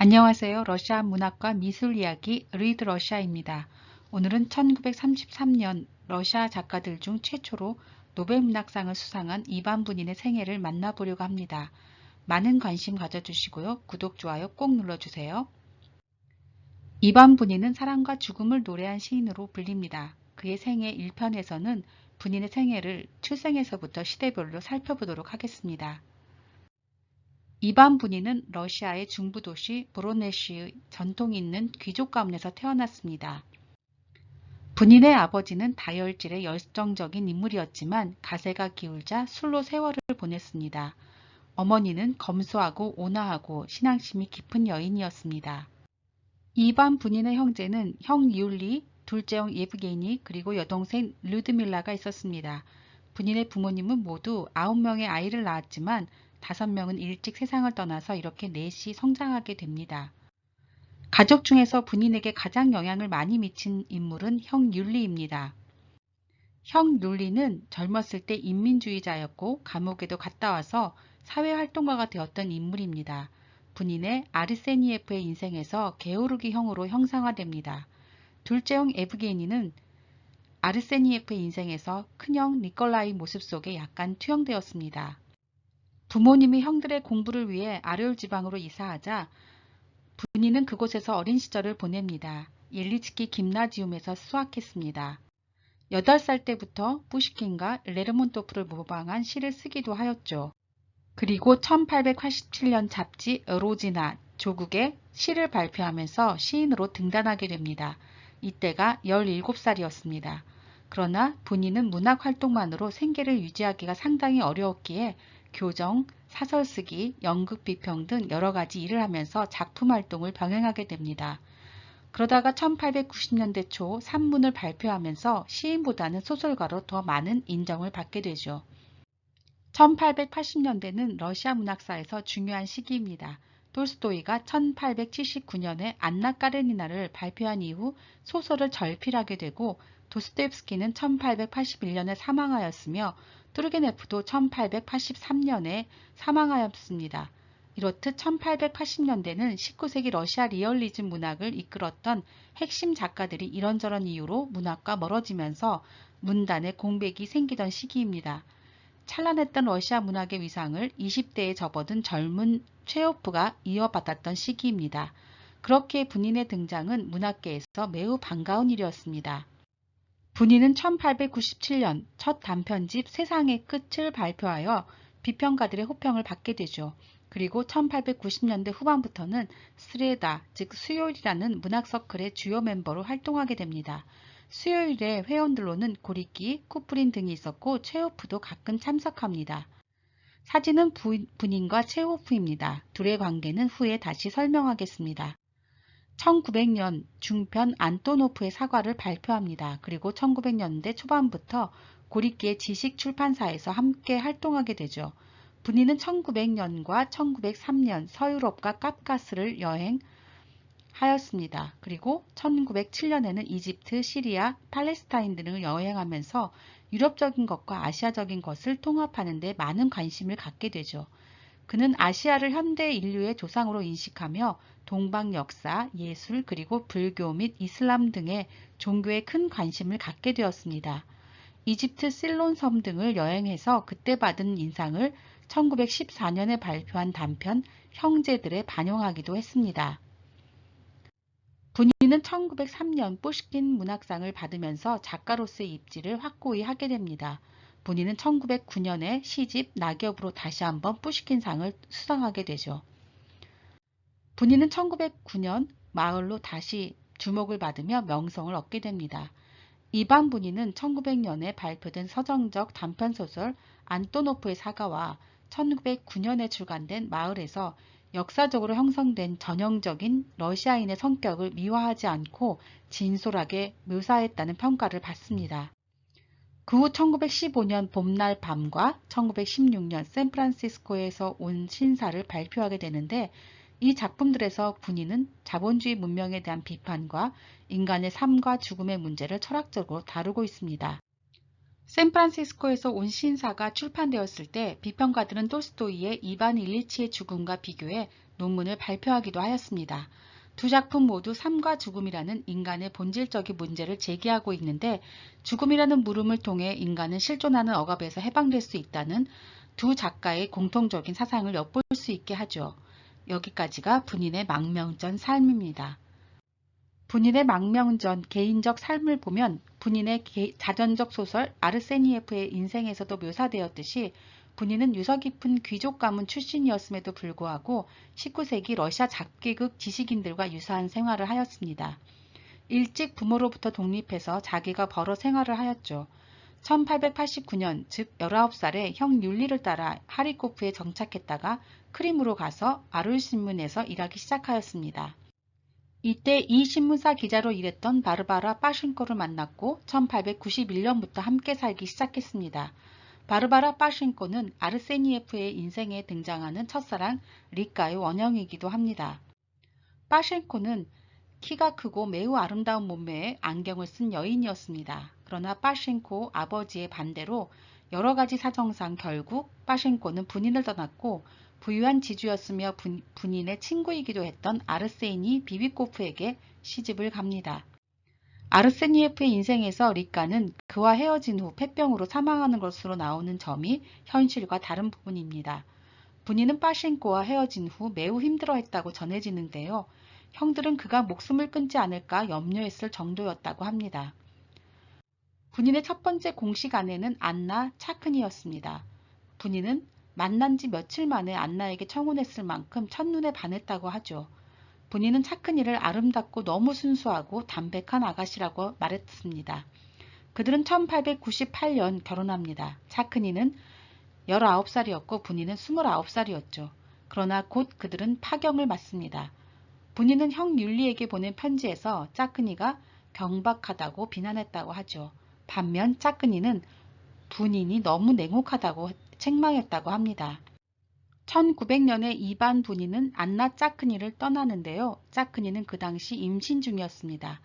안녕하세요. 러시아 문학과 미술 이야기 리드 러시아입니다. 오늘은 1933년 러시아 작가들 중 최초로 노벨 문학상을 수상한 이반 분인의 생애를 만나보려고 합니다. 많은 관심 가져주시고요. 구독, 좋아요 꼭 눌러주세요. 이반 분인은 사랑과 죽음을 노래한 시인으로 불립니다. 그의 생애 1편에서는 분인의 생애를 출생에서부터 시대별로 살펴보도록 하겠습니다. 이반 분인은 러시아의 중부 도시 보로네시의 전통이 있는 귀족 가문에서 태어났습니다. 분인의 아버지는 다혈질의 열정적인 인물이었지만 가세가 기울자 술로 세월을 보냈습니다. 어머니는 검소하고 온화하고 신앙심이 깊은 여인이었습니다. 이반 분인의 형제는 형 유리, 둘째 형 예브게니 그리고 여동생 르드밀라가 있었습니다. 분인의 부모님은 모두 9명의 아이를 낳았지만 5명은 일찍 세상을 떠나서 이렇게 넷이 성장하게 됩니다. 가족 중에서 분인에게 가장 영향을 많이 미친 인물은 형 율리입니다. 형 율리는 젊었을 때 인민주의자였고 감옥에도 갔다 와서 사회활동가가 되었던 인물입니다. 분인의 아르세니예프의 인생에서 게오르기 형으로 형상화됩니다. 둘째 형 에브게니는 아르세니예프의 인생에서 큰형 니콜라이 모습 속에 약간 투영되었습니다. 부모님이 형들의 공부를 위해 아르올 지방으로 이사하자 분인은 그곳에서 어린 시절을 보냅니다. 옐리츠키 김나지움에서 수학했습니다. 8살 때부터 푸시킨과 레르몬토프를 모방한 시를 쓰기도 하였죠. 그리고 1887년 잡지 로지나 조국에 시를 발표하면서 시인으로 등단하게 됩니다. 이때가 17살이었습니다. 그러나 분인은 문학 활동만으로 생계를 유지하기가 상당히 어려웠기에 교정, 사설 쓰기, 연극 비평 등 여러 가지 일을 하면서 작품 활동을 병행하게 됩니다. 그러다가 1890년대 초 산문을 발표하면서 시인보다는 소설가로 더 많은 인정을 받게 되죠. 1880년대는 러시아 문학사에서 중요한 시기입니다. 톨스토이가 1879년에 안나 까레니나를 발표한 이후 소설을 절필하게 되고 도스토옙스키는 1881년에 사망하였으며 투르게네프도 1883년에 사망하였습니다. 이렇듯 1880년대는 19세기 러시아 리얼리즘 문학을 이끌었던 핵심 작가들이 이런저런 이유로 문학과 멀어지면서 문단에 공백이 생기던 시기입니다. 찬란했던 러시아 문학의 위상을 20대에 접어든 젊은 체호프가 이어받았던 시기입니다. 그렇게 분인의 등장은 문학계에서 매우 반가운 일이었습니다. 분인은 1897년 첫 단편집 세상의 끝을 발표하여 비평가들의 호평을 받게 되죠. 그리고 1890년대 후반부터는 스레다, 즉 수요일이라는 문학서클의 주요 멤버로 활동하게 됩니다. 수요일의 회원들로는 고리키, 쿠프린 등이 있었고 체호프도 가끔 참석합니다. 사진은 분인과 체호프입니다. 둘의 관계는 후에 다시 설명하겠습니다. 1900년 중편 안토노프의 사과를 발표합니다. 그리고 1900년대 초반부터 고리키의 지식출판사에서 함께 활동하게 되죠. 분인은 1900년과 1903년 서유럽과 카프카스를 여행하였습니다. 그리고 1907년에는 이집트, 시리아, 팔레스타인 등을 여행하면서 유럽적인 것과 아시아적인 것을 통합하는 데 많은 관심을 갖게 되죠. 그는 아시아를 현대 인류의 조상으로 인식하며 동방 역사, 예술, 그리고 불교 및 이슬람 등의 종교에 큰 관심을 갖게 되었습니다. 이집트 실론 섬 등을 여행해서 그때 받은 인상을 1914년에 발표한 단편 형제들에 반영하기도 했습니다. 분인은 1903년 푸시킨 문학상을 받으면서 작가로서의 입지를 확고히 하게 됩니다. 분인은 1909년에 시집 낙엽으로 다시 한번 푸시킨상을 수상하게 되죠. 분인은 1909년 마을로 다시 주목을 받으며 명성을 얻게 됩니다. 이반 분인은 1900년에 발표된 서정적 단편소설 안토노프의 사과와 1909년에 출간된 마을에서 역사적으로 형성된 전형적인 러시아인의 성격을 미화하지 않고 진솔하게 묘사했다는 평가를 받습니다. 그 후 1915년 봄날 밤과 1916년 샌프란시스코에서 온 신사를 발표하게 되는데 이 작품들에서 분인은 자본주의 문명에 대한 비판과 인간의 삶과 죽음의 문제를 철학적으로 다루고 있습니다. 샌프란시스코에서 온 신사가 출판되었을 때 비평가들은 톨스토이의 이반 일리치의 죽음과 비교해 논문을 발표하기도 하였습니다. 두 작품 모두 삶과 죽음이라는 인간의 본질적인 문제를 제기하고 있는데 죽음이라는 물음을 통해 인간은 실존하는 억압에서 해방될 수 있다는 두 작가의 공통적인 사상을 엿볼 수 있게 하죠. 여기까지가 분인의 망명전 삶입니다. 분인의 망명전 개인적 삶을 보면 분인의 자전적 소설 아르세니예프의 인생에서도 묘사되었듯이 분인은 유서 깊은 귀족 가문 출신이었음에도 불구하고 19세기 러시아 잡계급 지식인들과 유사한 생활을 하였습니다. 일찍 부모로부터 독립해서 자기가 벌어 생활을 하였죠. 1889년 즉 19살에 형 율리를 따라 하리코프에 정착했다가 크림으로 가서 아룰신문에서 일하기 시작하였습니다. 이때 이 신문사 기자로 일했던 바르바라 빠신코를 만났고 1891년부터 함께 살기 시작했습니다. 바르바라 빠신코는 아르세니예프의 인생에 등장하는 첫사랑 리카의 원형이기도 합니다. 빠신코는 키가 크고 매우 아름다운 몸매에 안경을 쓴 여인이었습니다. 그러나 빠신코 아버지의 반대로 여러 가지 사정상 결국 빠신코는 분인을 떠났고 부유한 지주였으며 분인의 친구이기도 했던 아르세니 비비코프에게 시집을 갑니다. 아르세니예프의 인생에서 리카는 그와 헤어진 후 폐병으로 사망하는 것으로 나오는 점이 현실과 다른 부분입니다. 분인은 빠신코와 헤어진 후 매우 힘들어했다고 전해지는데요. 형들은 그가 목숨을 끊지 않을까 염려했을 정도였다고 합니다. 분인의 첫 번째 공식 아내는 안나 차크니였습니다. 분인은 만난 지 며칠 만에 안나에게 청혼했을 만큼 첫눈에 반했다고 하죠. 분인은 차크니를 아름답고 너무 순수하고 담백한 아가씨라고 말했습니다. 그들은 1898년 결혼합니다. 차크니는 19살이었고 분인은 29살이었죠. 그러나 곧 그들은 파경을 맞습니다. 분인은 형 율리에게 보낸 편지에서 차크니가 경박하다고 비난했다고 하죠. 반면 차크니는 분인이 너무 냉혹하다고 책망했다고 합니다. 1900년에 이반 분인은 안나 짜크니를 떠나는데요. 짜크니는 그 당시 임신 중이었습니다.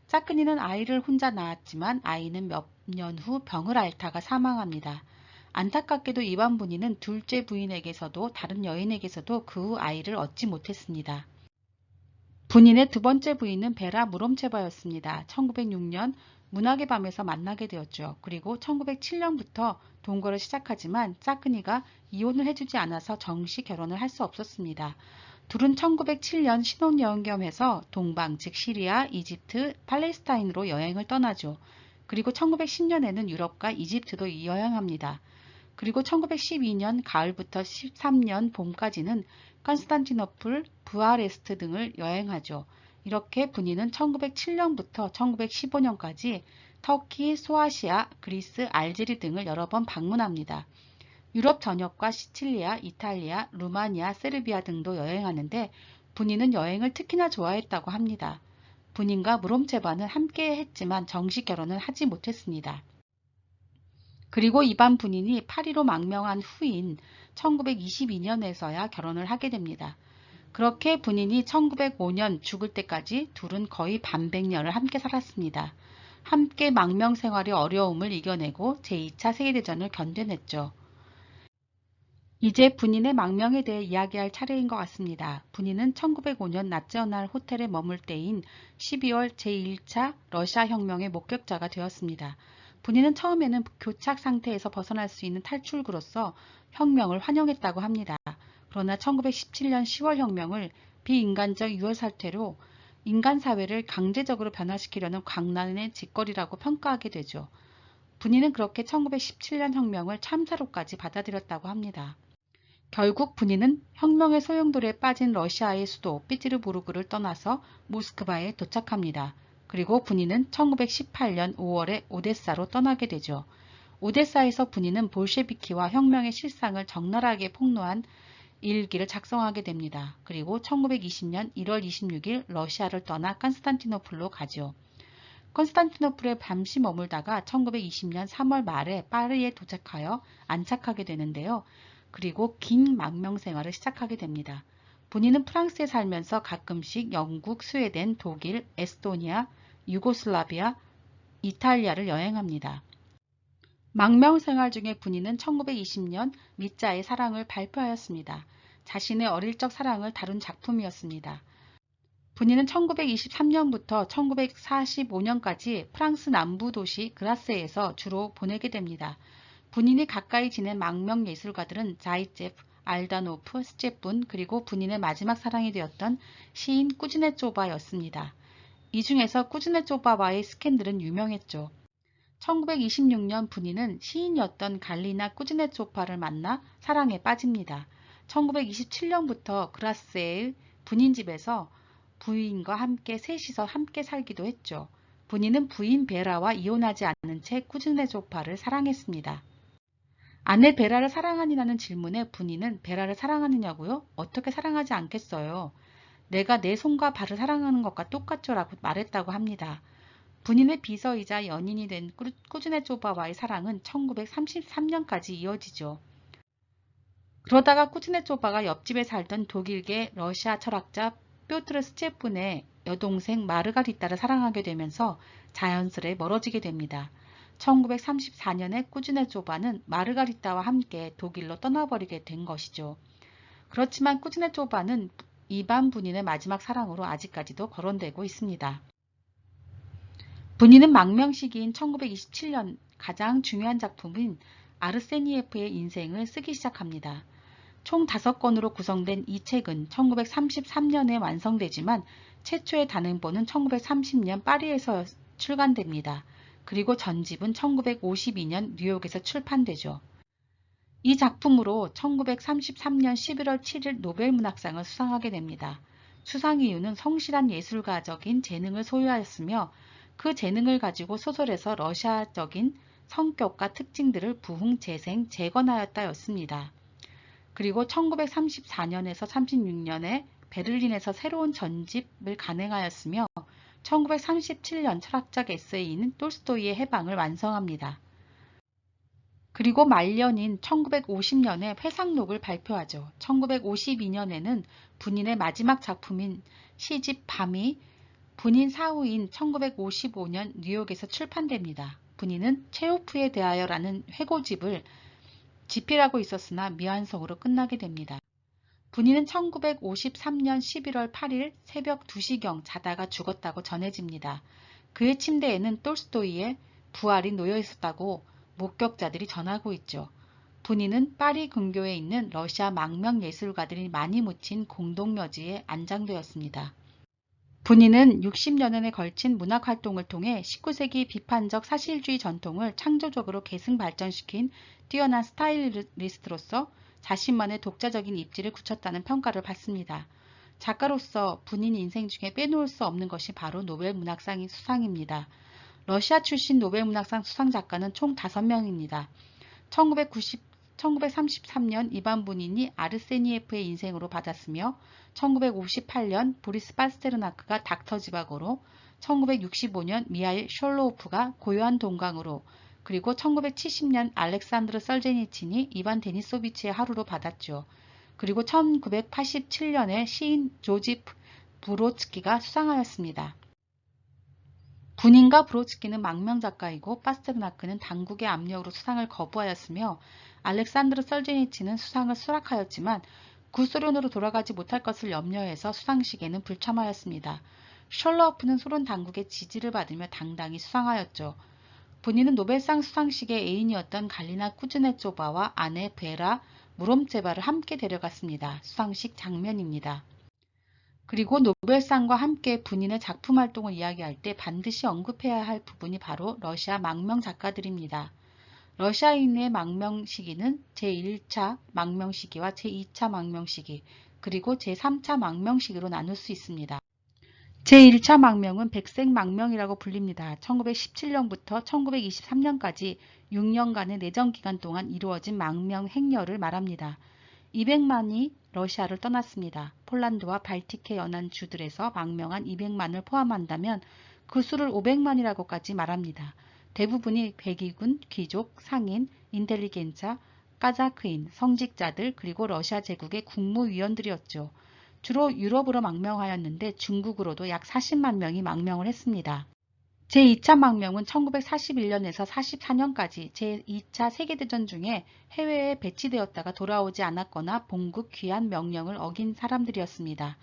짜크니는 아이를 혼자 낳았지만 아이는 몇 년 후 병을 앓다가 사망합니다. 안타깝게도 이반 분인은 둘째 부인에게서도 다른 여인에게서도 그 후 아이를 얻지 못했습니다. 분인의 두 번째 부인은 베라 무롬체바였습니다. 1906년 문학의 밤에서 만나게 되었죠. 그리고 1907년부터 동거를 시작하지만 짜크니가 이혼을 해주지 않아서 정식 결혼을 할 수 없었습니다. 둘은 1907년 신혼여행 겸 해서 동방 즉 시리아, 이집트, 팔레스타인으로 여행을 떠나죠. 그리고 1910년에는 유럽과 이집트도 여행합니다. 그리고 1912년 가을부터 13년 봄까지는 컨스탄티노플, 부아레스트 등을 여행하죠. 이렇게 분인은 1907년부터 1915년까지 터키, 소아시아, 그리스, 알제리 등을 여러 번 방문합니다. 유럽 전역과 시칠리아, 이탈리아, 루마니아, 세르비아 등도 여행하는데 분인은 여행을 특히나 좋아했다고 합니다. 분인과 무롬체바는 함께 했지만 정식 결혼은 하지 못했습니다. 그리고 이반 분인이 파리로 망명한 후인 1922년에서야 결혼을 하게 됩니다. 그렇게 분인이 1905년 죽을 때까지 둘은 거의 반백년을 함께 살았습니다. 함께 망명 생활의 어려움을 이겨내고 제2차 세계대전을 견뎌냈죠. 이제 분인의 망명에 대해 이야기할 차례인 것 같습니다. 분인은 1905년 나цион알 호텔에 머물 때인 12월 제1차 러시아 혁명의 목격자가 되었습니다. 분인은 처음에는 교착 상태에서 벗어날 수 있는 탈출구로서 혁명을 환영했다고 합니다. 그러나 1917년 10월 혁명을 비인간적 유혈 사태로 인간 사회를 강제적으로 변화시키려는 광란의 짓거리라고 평가하게 되죠. 분인은 그렇게 1917년 혁명을 참사로까지 받아들였다고 합니다. 결국 분인은 혁명의 소용돌이에 빠진 러시아의 수도 피트르부르크를 떠나서 모스크바에 도착합니다. 그리고 분인은 1918년 5월에 오데사로 떠나게 되죠. 오데사에서 분인은 볼셰비키와 혁명의 실상을 적나라하게 폭로한 일기를 작성하게 됩니다. 그리고 1920년 1월 26일 러시아를 떠나 컨스탄티노플로 가죠. 컨스탄티노플에 잠시 머물다가 1920년 3월 말에 파리에 도착하여 안착하게 되는데요. 그리고 긴 망명 생활을 시작하게 됩니다. 본인은 프랑스에 살면서 가끔씩 영국, 스웨덴, 독일, 에스토니아, 유고슬라비아, 이탈리아를 여행합니다. 망명 생활 중에 분인은 1920년 미자의 사랑을 발표하였습니다. 자신의 어릴 적 사랑을 다룬 작품이었습니다. 분이는 1923년부터 1945년까지 프랑스 남부 도시 그라스에서 주로 보내게 됩니다. 분인이 가까이 지낸 망명 예술가들은 자이제프, 알다노프, 스제뿐 그리고 분인의 마지막 사랑이 되었던 시인 꾸즈네쪼바였습니다. 이 중에서 꾸즈네쪼바와의 스캔들은 유명했죠. 1926년 분인은 시인이었던 갈리나 꾸즈네쪼바를 만나 사랑에 빠집니다. 1927년부터 그라스의 분인 집에서 부인과 함께 셋이서 함께 살기도 했죠. 분인은 부인 베라와 이혼하지 않은 채 꾸즈네쪼바를 사랑했습니다. 아내 베라를 사랑하니라는 질문에 분인은 베라를 사랑하느냐고요? 어떻게 사랑하지 않겠어요? 내가 내 손과 발을 사랑하는 것과 똑같죠 라고 말했다고 합니다. 분인의 비서이자 연인이 된 꾸즈네쪼바와의 사랑은 1933년까지 이어지죠. 그러다가 꾸즈네쪼바가 옆집에 살던 독일계 러시아 철학자 뾰트르 스제푼의 여동생 마르가리타를 사랑하게 되면서 자연스레 멀어지게 됩니다. 1934년에 꾸즈네쪼바는 마르가리타와 함께 독일로 떠나버리게 된 것이죠. 그렇지만 꾸즈네쪼바는 이반 분인의 마지막 사랑으로 아직까지도 거론되고 있습니다. 분인은 망명 시기인 1927년 가장 중요한 작품인 아르세니예프의 인생을 쓰기 시작합니다. 총 5권으로 구성된 이 책은 1933년에 완성되지만 최초의 단행본은 1930년 파리에서 출간됩니다. 그리고 전집은 1952년 뉴욕에서 출판되죠. 이 작품으로 1933년 11월 7일 노벨문학상을 수상하게 됩니다. 수상 이유는 성실한 예술가적인 재능을 소유하였으며 그 재능을 가지고 소설에서 러시아적인 성격과 특징들을 부흥, 재생, 재건하였다였습니다. 그리고 1934년에서 36년에 베를린에서 새로운 전집을 간행하였으며 1937년 철학적 에세이인 톨스토이의 해방을 완성합니다. 그리고 말년인 1950년에 회상록을 발표하죠. 1952년에는 분인의 마지막 작품인 시집 밤이 분인 사후인 1955년 뉴욕에서 출판됩니다. 분인은 체호프에 대하여라는 회고집을 집필하고 있었으나 미완성으로 끝나게 됩니다. 분인은 1953년 11월 8일 새벽 2시경 자다가 죽었다고 전해집니다. 그의 침대에는 톨스토이의 부활이 놓여 있었다고 목격자들이 전하고 있죠. 분인은 파리 근교에 있는 러시아 망명 예술가들이 많이 묻힌 공동묘지에 안장되었습니다. 분인은 60여년에 걸친 문학활동을 통해 19세기 비판적 사실주의 전통을 창조적으로 계승 발전시킨 뛰어난 스타일리스트로서 자신만의 독자적인 입지를 굳혔다는 평가를 받습니다. 작가로서 분인 인생 중에 빼놓을 수 없는 것이 바로 노벨문학상 수상입니다. 러시아 출신 노벨문학상 수상 작가는 총 5명입니다. 1933년 이반 분인이 아르세니예프의 인생으로 받았으며 1958년 보리스 파스테르나크가 닥터 지바고로, 1965년 미하일 숄로우프가 고요한 동강으로, 그리고 1970년 알렉산드르 썰제니친이 이반 데니소비치의 하루로 받았죠. 그리고 1987년에 시인 조지프 브로츠키가 수상하였습니다. 분인과 브로츠키는 망명 작가이고 파스테르나크는 당국의 압력으로 수상을 거부하였으며 알렉산드르 썰제니치는 수상을 수락하였지만 구소련으로 돌아가지 못할 것을 염려해서 수상식에는 불참하였습니다. 셜러우프는 소련 당국의 지지를 받으며 당당히 수상하였죠. 분인은 노벨상 수상식의 애인이었던 갈리나 꾸즈네쪼바와 아내 베라 무롬제바를 함께 데려갔습니다. 수상식 장면입니다. 그리고 노벨상과 함께 분인의 작품 활동을 이야기할 때 반드시 언급해야 할 부분이 바로 러시아 망명 작가들입니다. 러시아인의 망명 시기는 제1차 망명 시기와 제2차 망명 시기, 그리고 제3차 망명 시기로 나눌 수 있습니다. 제1차 망명은 백색 망명이라고 불립니다. 1917년부터 1923년까지 6년간의 내전 기간 동안 이루어진 망명 행렬을 말합니다. 200만이 러시아를 떠났습니다. 폴란드와 발틱해 연안 주들에서 망명한 200만을 포함한다면 그 수를 500만이라고까지 말합니다. 대부분이 백위군, 귀족, 상인, 인텔리겐차, 까자크인, 성직자들 그리고 러시아 제국의 국무위원들이었죠. 주로 유럽으로 망명하였는데 중국으로도 약 40만 명이 망명을 했습니다. 제2차 망명은 1941년에서 44년까지 제2차 세계대전 중에 해외에 배치되었다가 돌아오지 않았거나 본국 귀환 명령을 어긴 사람들이었습니다.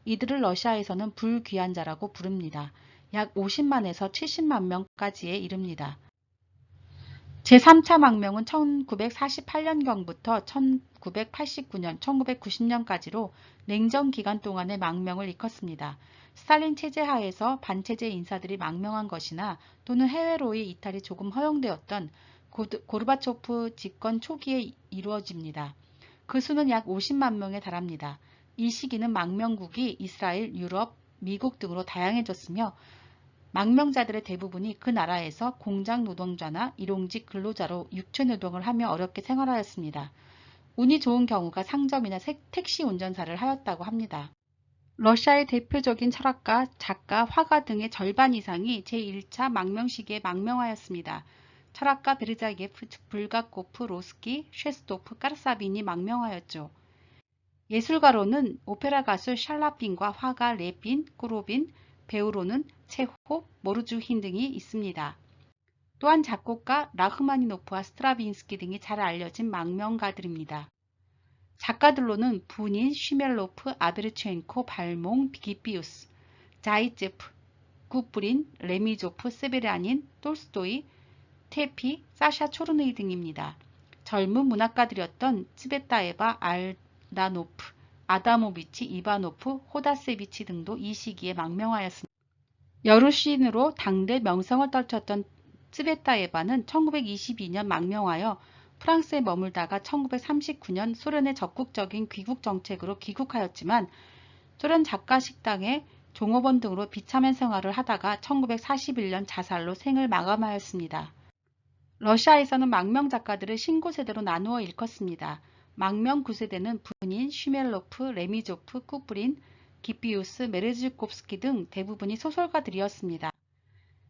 이들을 러시아에서는 불귀환자라고 부릅니다. 약 50만에서 70만 명까지에 이릅니다. 제3차 망명은 1948년경부터 1989년, 1990년까지로 냉전 기간 동안의 망명을 일컫습니다. 스탈린 체제 하에서 반체제 인사들이 망명한 것이나 또는 해외로의 이탈이 조금 허용되었던 고르바초프 집권 초기에 이루어집니다. 그 수는 약 50만 명에 달합니다. 이 시기는 망명국이 이스라엘, 유럽, 미국 등으로 다양해졌으며 망명자들의 대부분이 그 나라에서 공장 노동자나 일용직 근로자로 육체노동을 하며 어렵게 생활하였습니다. 운이 좋은 경우가 상점이나 택시 운전사를 하였다고 합니다. 러시아의 대표적인 철학가, 작가, 화가 등의 절반 이상이 제1차 망명 시기에 망명하였습니다. 철학가 베르자예프, 불가코프, 로스키, 셰스토프, 까르사빈이 망명하였죠. 예술가로는 오페라 가수 샬라핀과 화가 레빈, 꾸로빈, 배우로는 체홉, 모르주힌 등이 있습니다. 또한 작곡가 라흐마니노프와 스트라빈스키 등이 잘 알려진 망명가들입니다. 작가들로는 부닌, 쉬멜로프, 아베르첸코, 발몽, 기피우스, 자이제프, 구프린, 레미조프, 세베르아닌, 톨스토이, 테피, 사샤 초르느이 등입니다. 젊은 문학가들이었던 츠베타에바, 알다노프, 아다모비치, 이바노프, 호다세비치 등도 이 시기에 망명하였습니다. 여루신으로 당대 명성을 떨쳤던 츠베타예바는 1922년 망명하여 프랑스에 머물다가 1939년 소련의 적극적인 귀국 정책으로 귀국하였지만 소련 작가식당의 종업원 등으로 비참한 생활을 하다가 1941년 자살로 생을 마감하였습니다. 러시아에서는 망명 작가들을 신구세대로 나누어 일컫습니다. 망명 9세대는 부닌, 쉬멜로프, 레미조프, 쿠프린, 기피우스, 메르즈kov스키 등 대부분이 소설가들이었습니다.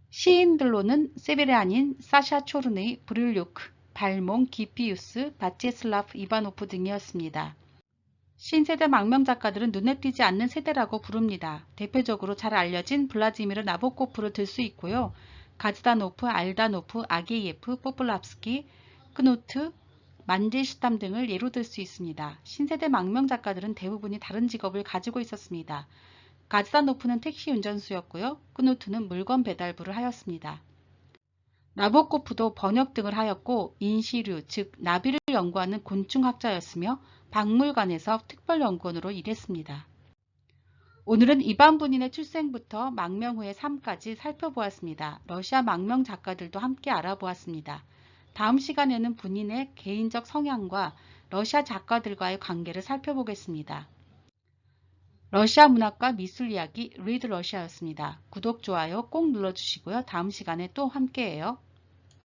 시인들로는 세베르아닌, 사샤 초르느이, 브릴료크, 발몽, 기피우스, 바체슬라프, 이바노프 등이었습니다. 신세대 망명 작가들은 눈에 띄지 않는 세대라고 부릅니다. 대표적으로 잘 알려진 블라지미르 나보코프를 들 수 있고요. 가즈다노프, 알다노프, 아게이에프, 포플랍스키, 크누트, 만델슈탐 등을 예로 들 수 있습니다. 신세대 망명 작가들은 대부분이 다른 직업을 가지고 있었습니다. 가즈다노프는 택시 운전수였고요. 크누트는 물건 배달부를 하였습니다. 나보코프도 번역 등을 하였고 인시류, 즉 나비를 연구하는 곤충학자였으며 박물관에서 특별연구원으로 일했습니다. 오늘은 이반 분인의 출생부터 망명 후의 삶까지 살펴보았습니다. 러시아 망명 작가들도 함께 알아보았습니다. 다음 시간에는 분인의 개인적 성향과 러시아 작가들과의 관계를 살펴보겠습니다. 러시아 문학과 미술 이야기 리드 러시아였습니다. 구독, 좋아요 꼭 눌러주시고요. 다음 시간에 또 함께해요.